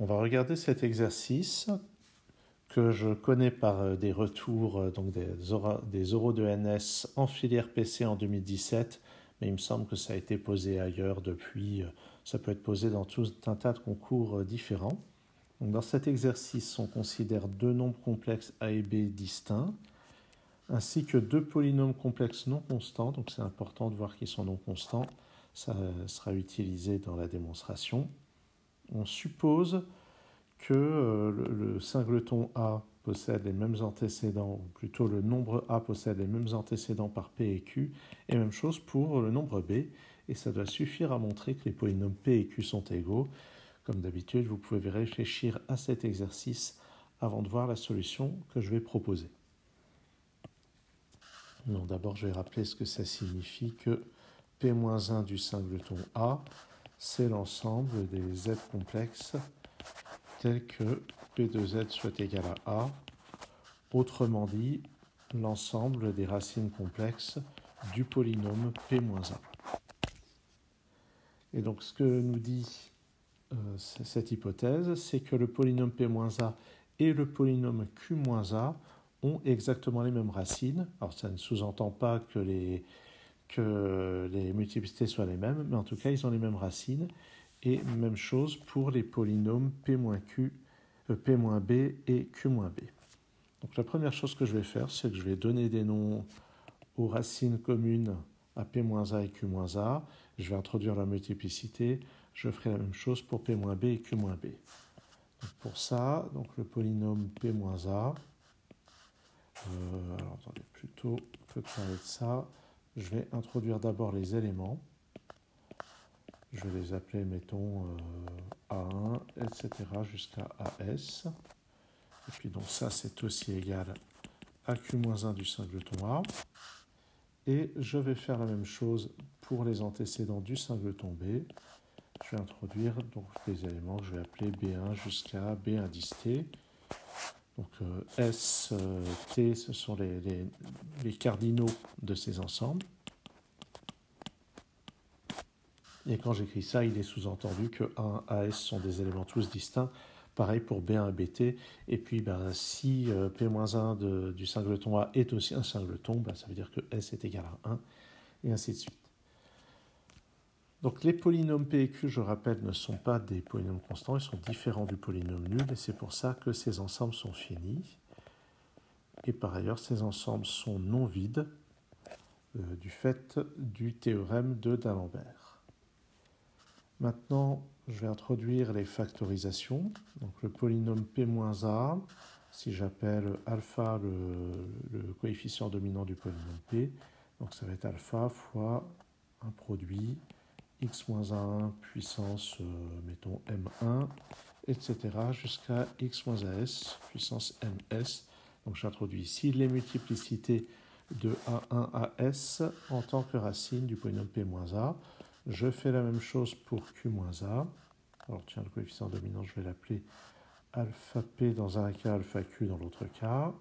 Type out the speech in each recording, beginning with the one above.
On va regarder cet exercice que je connais par des retours donc des oraux de NS en filière PC en 2017, mais il me semble que ça a été posé ailleurs depuis. Ça peut être posé dans tout un tas de concours différents. Donc dans cet exercice, on considère deux nombres complexes A et B distincts, ainsi que deux polynômes complexes non constants. Donc c'est important de voir qu'ils sont non constants. Ça sera utilisé dans la démonstration. On suppose que le singleton A possède les mêmes antécédents, ou plutôt le nombre A possède les mêmes antécédents par P et Q, et même chose pour le nombre B, et ça doit suffire à montrer que les polynômes P et Q sont égaux. Comme d'habitude, vous pouvez réfléchir à cet exercice avant de voir la solution que je vais proposer. Donc d'abord, je vais rappeler ce que ça signifie que P-1 du singleton A, c'est l'ensemble des Z complexes tels que P de Z soit égal à A, autrement dit, l'ensemble des racines complexes du polynôme P-1. Et donc ce que nous dit cette hypothèse, c'est que le polynôme P-A et le polynôme Q-A ont exactement les mêmes racines. Alors ça ne sous-entend pas que les multiplicités soient les mêmes, mais en tout cas ils ont les mêmes racines. Et même chose pour les polynômes P-Q, P-B et Q-B. Donc la première chose que je vais faire, c'est que je vais donner des noms aux racines communes à P-A et Q-A. Je vais introduire la multiplicité. Je ferai la même chose pour P-B et Q-B. Donc pour ça, donc le polynôme P-A, alors attendez, plutôt que de parler de ça, je vais introduire d'abord les éléments. Je vais les appeler, mettons, A1, etc. jusqu'à AS. Et puis donc ça, c'est aussi égal à Q-1 du singleton A. Et je vais faire la même chose pour les antécédents du singleton B. Je vais introduire donc les éléments que je vais appeler B1 jusqu'à B1 dis T. Donc S, T, ce sont les cardinaux de ces ensembles. Et quand j'écris ça, il est sous-entendu que 1 AS sont des éléments tous distincts. Pareil pour B1 et BT. Et puis, si P-1 du singleton A est aussi un singleton, ça veut dire que S est égal à 1, et ainsi de suite. Donc les polynômes P et Q, je rappelle, ne sont pas des polynômes constants, ils sont différents du polynôme nul, et c'est pour ça que ces ensembles sont finis. Et par ailleurs, ces ensembles sont non vides du fait du théorème de d'Alembert. Maintenant, je vais introduire les factorisations. Donc le polynôme P-A, si j'appelle alpha le coefficient dominant du polynôme P, donc ça va être alpha fois un produit x-1 puissance, mettons, m1, etc. jusqu'à x-as puissance ms. Donc j'introduis ici les multiplicités de A1 à S en tant que racine du polynôme P-A. Je fais la même chose pour Q-A. Alors tiens, le coefficient dominant, je vais l'appeler alpha P dans un cas, alpha Q dans l'autre cas.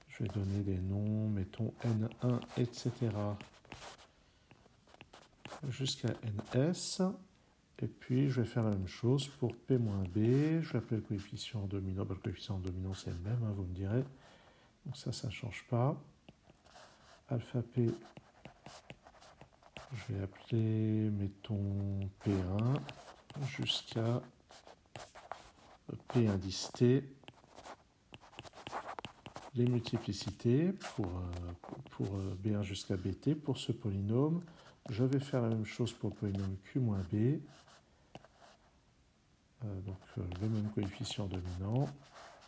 Je vais donner des noms, mettons N1, etc. jusqu'à NS. Et puis, je vais faire la même chose pour P-B. Je vais appeler le coefficient dominant. Le coefficient dominant, c'est le même, vous me direz. Donc ça ne change pas. Alpha P, je vais appeler, mettons, P1 jusqu'à P1 dis T. Les multiplicités pour B1 jusqu'à BT pour ce polynôme. Je vais faire la même chose pour le polynôme Q-B. Donc le même coefficient dominant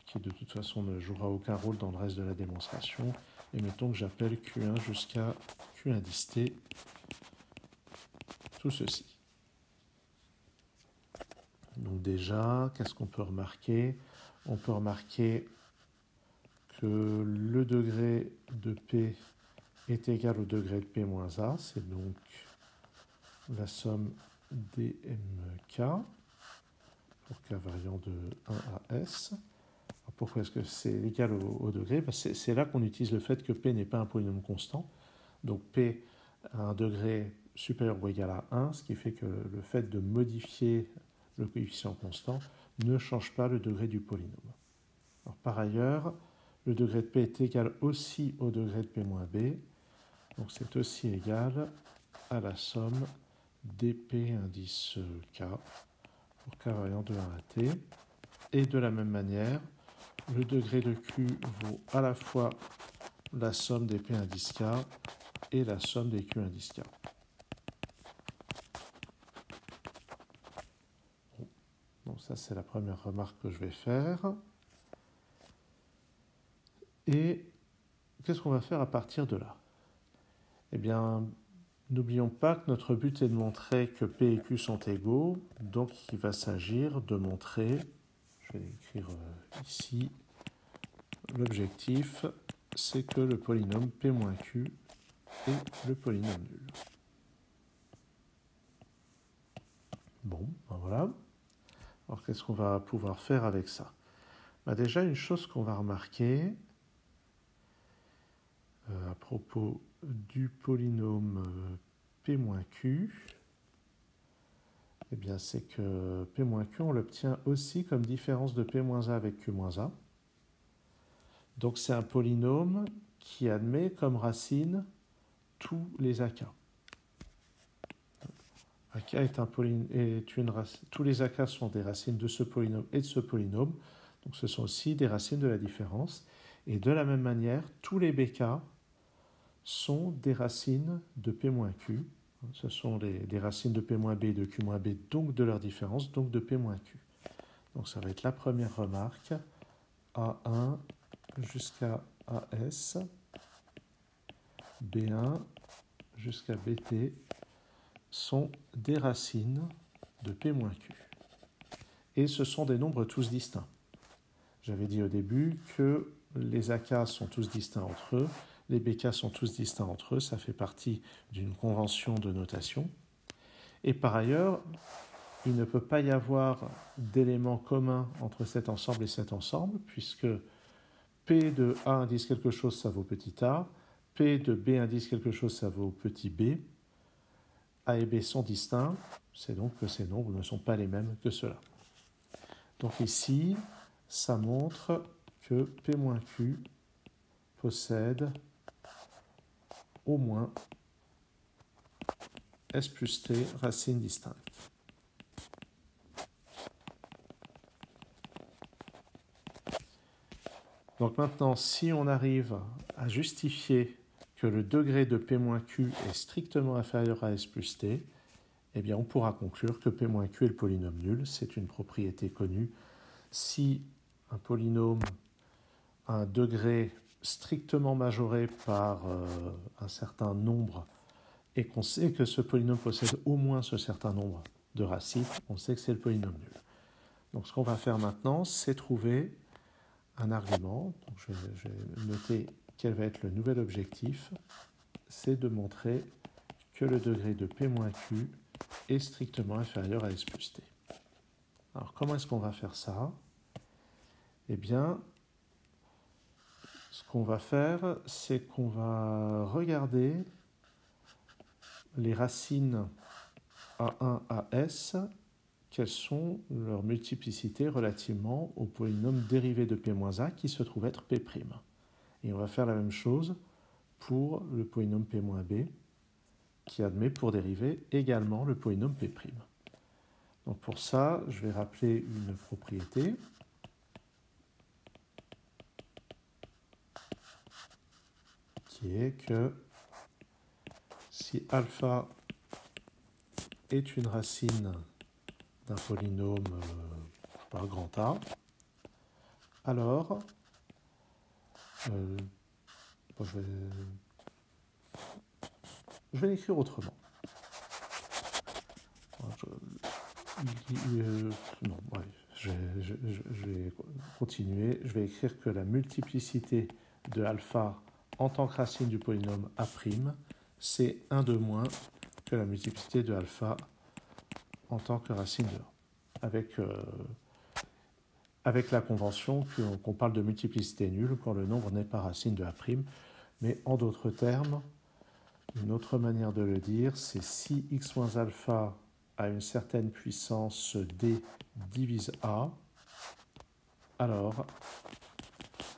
qui de toute façon ne jouera aucun rôle dans le reste de la démonstration. Et mettons que j'appelle Q1 jusqu'à Q1 dis T. Tout ceci. Donc déjà, qu'est-ce qu'on peut remarquer? On peut remarquer que le degré de P est égal au degré de P moins A. C'est donc la somme dmk pour k variant de 1 à S. Alors pourquoi est-ce que c'est égal au degré? C'est là qu'on utilise le fait que P n'est pas un polynôme constant. Donc P a un degré supérieur ou égal à 1, ce qui fait que le fait de modifier le coefficient constant ne change pas le degré du polynôme. Alors, par ailleurs, le degré de P est égal aussi au degré de P moins B, donc c'est aussi égal à la somme dP indice K pour K variant de 1 à T. Et de la même manière, le degré de Q vaut à la fois la somme des P indice K et la somme des Q indice K. Donc ça, c'est la première remarque que je vais faire. Et qu'est-ce qu'on va faire à partir de là? Eh bien, n'oublions pas que notre but est de montrer que P et Q sont égaux, donc il va s'agir de montrer, je vais écrire ici, l'objectif, c'est que le polynôme P moins Q est le polynôme nul. Bon, ben voilà. Alors qu'est-ce qu'on va pouvoir faire avec ça? Ben déjà, une chose qu'on va remarquer à propos du polynôme P moins Q, eh bien, c'est que P moins Q, on l'obtient aussi comme différence de P moins A avec Q moins A. Donc c'est un polynôme qui admet comme racine tous les AK. AK est un polynôme, tous les AK sont des racines de ce polynôme et de ce polynôme, donc ce sont aussi des racines de la différence. Et de la même manière, tous les BK sont des racines de P moins Q. Ce sont des racines de P moins B et de Q moins B, donc de leur différence, donc de P moins Q. Donc ça va être la première remarque, A1 jusqu'à AS, B1 jusqu'à BT sont des racines de P moins Q. Et ce sont des nombres tous distincts. J'avais dit au début que les AK sont tous distincts entre eux, les BK sont tous distincts entre eux, ça fait partie d'une convention de notation. Et par ailleurs, il ne peut pas y avoir d'éléments communs entre cet ensemble et cet ensemble, puisque P de A indice quelque chose, ça vaut petit a, P de B indice quelque chose, ça vaut petit b. A et B sont distincts, c'est donc que ces nombres ne sont pas les mêmes que ceux-là. Donc ici, ça montre que P moins Q possède au moins S plus T racines distinctes. Donc maintenant, si on arrive à justifier que le degré de P moins Q est strictement inférieur à S plus T, eh bien on pourra conclure que P moins Q est le polynôme nul. C'est une propriété connue. Si un polynôme a un degré strictement majoré par un certain nombre et qu'on sait que ce polynôme possède au moins ce certain nombre de racines, on sait que c'est le polynôme nul. Donc ce qu'on va faire maintenant, c'est trouver un argument. Donc je vais noter quel va être le nouvel objectif. C'est de montrer que le degré de P moins Q est strictement inférieur à S plus T. Alors comment est-ce qu'on va faire ça? Eh bien, ce qu'on va faire, c'est qu'on va regarder les racines A1 à S, quelles sont leurs multiplicités relativement au polynôme dérivé de P-A qui se trouve être P'. Et on va faire la même chose pour le polynôme P-B qui admet pour dériver également le polynôme P'. Donc pour ça, je vais rappeler une propriété qui est que si alpha est une racine d'un polynôme par grand A, alors bon, je vais l'écrire autrement. Non, ouais, je vais continuer. Je vais écrire que la multiplicité de alpha en tant que racine du polynôme A', c'est 1 de moins que la multiplicité de alpha en tant que racine de A. Avec la convention qu'on parle de multiplicité nulle quand le nombre n'est pas racine de A', mais en d'autres termes, une autre manière de le dire, c'est si x moins alpha a une certaine puissance d divise A, alors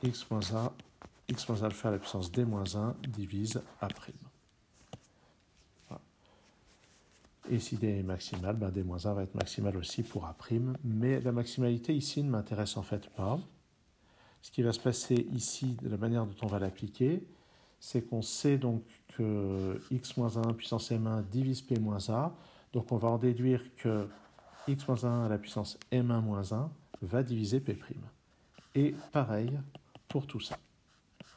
x moins a, x moins alpha à la puissance d moins 1 divise a'. Voilà. Et si d est maximal, ben d moins 1 va être maximal aussi pour a', mais la maximalité ici ne m'intéresse en fait pas. Ce qui va se passer ici, de la manière dont on va l'appliquer, c'est qu'on sait donc que x moins 1 puissance m1 divise p moins a, donc on va en déduire que x moins 1 à la puissance m1 moins 1 va diviser p'. Et pareil pour tout ça.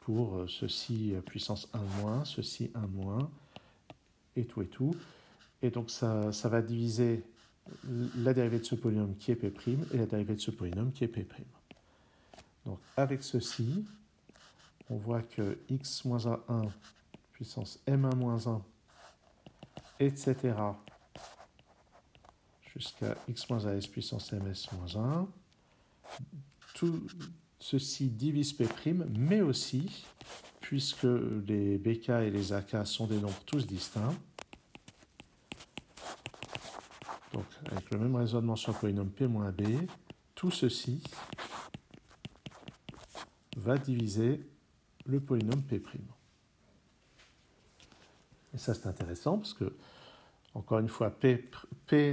Pour ceci puissance 1 moins, ceci 1 moins, et tout et tout. Et donc ça va diviser la dérivée de ce polynôme qui est p' et la dérivée de ce polynôme qui est p'. Donc avec ceci, on voit que x moins a1 puissance m1 moins 1, etc. jusqu'à x moins as puissance ms moins 1, tout ceci divise p', mais aussi, puisque les bk et les ak sont des nombres tous distincts, donc avec le même raisonnement sur le polynôme p-b, tout ceci va diviser le polynôme p'. Et ça c'est intéressant parce que, encore une fois, p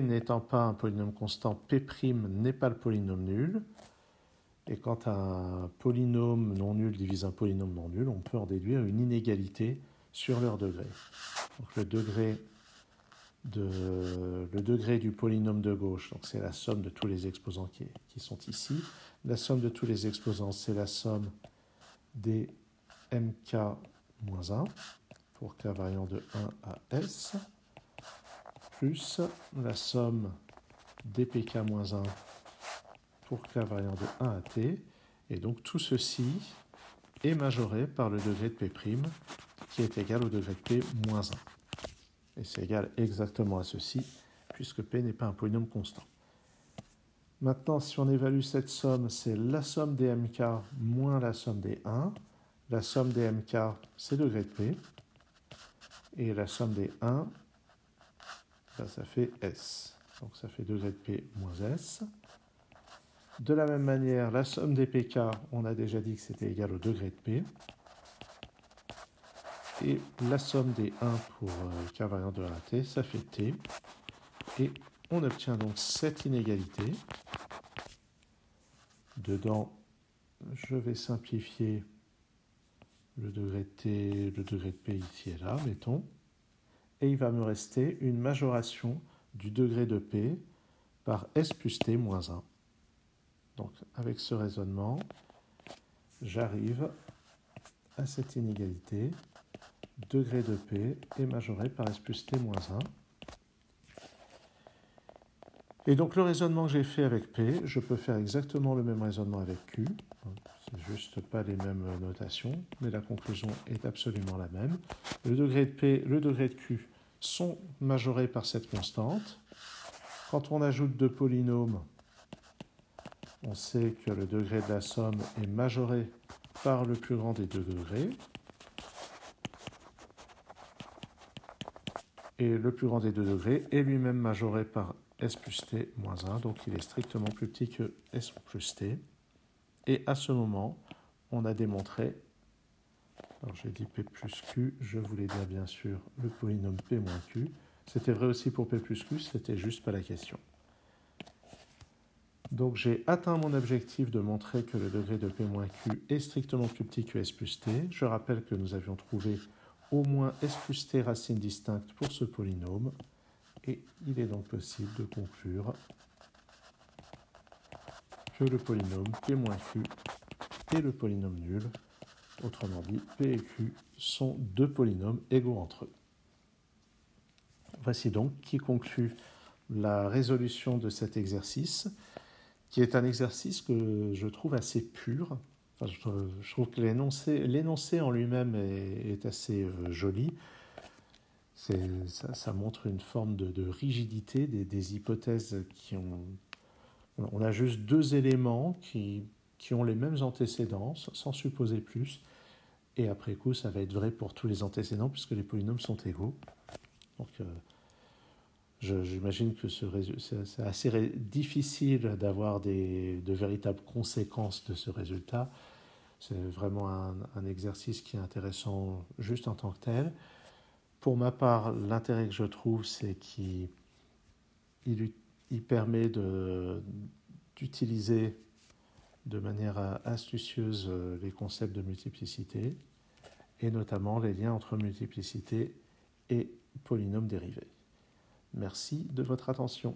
n'étant pas un polynôme constant, p' n'est pas le polynôme nul. Et quand un polynôme non nul divise un polynôme non nul, on peut en déduire une inégalité sur leur degré. Donc le degré du polynôme de gauche, donc c'est la somme de tous les exposants qui sont ici. La somme de tous les exposants, c'est la somme des mk moins 1 pour k variant de 1 à s, plus la somme des pk moins 1 pour k variant de 1 à t, et donc tout ceci est majoré par le degré de p' qui est égal au degré de p moins 1. Et c'est égal exactement à ceci, puisque p n'est pas un polynôme constant. Maintenant, si on évalue cette somme, c'est la somme des mk moins la somme des 1. La somme des mk, c'est degré de p. Et la somme des 1, ben, ça fait s. Donc ça fait degré de p moins s. De la même manière, la somme des pk, on a déjà dit que c'était égal au degré de p. Et la somme des 1 pour k variant de 1 à t, ça fait t. Et on obtient donc cette inégalité. Dedans, je vais simplifier le degré de t, le degré de p ici et là, mettons. Et il va me rester une majoration du degré de p par s plus t moins 1. Donc avec ce raisonnement, j'arrive à cette inégalité. Degré de p est majoré par s plus t moins 1. Et donc le raisonnement que j'ai fait avec p, je peux faire exactement le même raisonnement avec q. C'est juste pas les mêmes notations, mais la conclusion est absolument la même. Le degré de p, le degré de q sont majorés par cette constante. Quand on ajoute deux polynômes, on sait que le degré de la somme est majoré par le plus grand des deux degrés. Et le plus grand des deux degrés est lui-même majoré par s plus t moins 1, donc il est strictement plus petit que s plus t. Et à ce moment, on a démontré, alors j'ai dit p plus q, je voulais dire bien sûr le polynôme p moins q. C'était vrai aussi pour p plus q, c'était juste pas la question. Donc j'ai atteint mon objectif de montrer que le degré de p moins q est strictement plus petit que s plus t. Je rappelle que nous avions trouvé au moins s plus t racines distinctes pour ce polynôme. Et il est donc possible de conclure que le polynôme p moins q est le polynôme nul. Autrement dit, p et q sont deux polynômes égaux entre eux. Voici donc qui conclut la résolution de cet exercice, qui est un exercice que je trouve assez pur. Enfin, je trouve que l'énoncé en lui-même est assez joli. Ça montre une forme de rigidité des hypothèses qui ont... On a juste deux éléments qui ont les mêmes antécédents, sans supposer plus. Et après coup, ça va être vrai pour tous les antécédents, puisque les polynômes sont égaux. Donc, J'imagine que c'est assez difficile d'avoir de véritables conséquences de ce résultat. C'est vraiment un exercice qui est intéressant juste en tant que tel. Pour ma part, l'intérêt que je trouve, c'est qu'il permet d'utiliser de manière astucieuse les concepts de multiplicité, et notamment les liens entre multiplicité et polynômes dérivés. Merci de votre attention.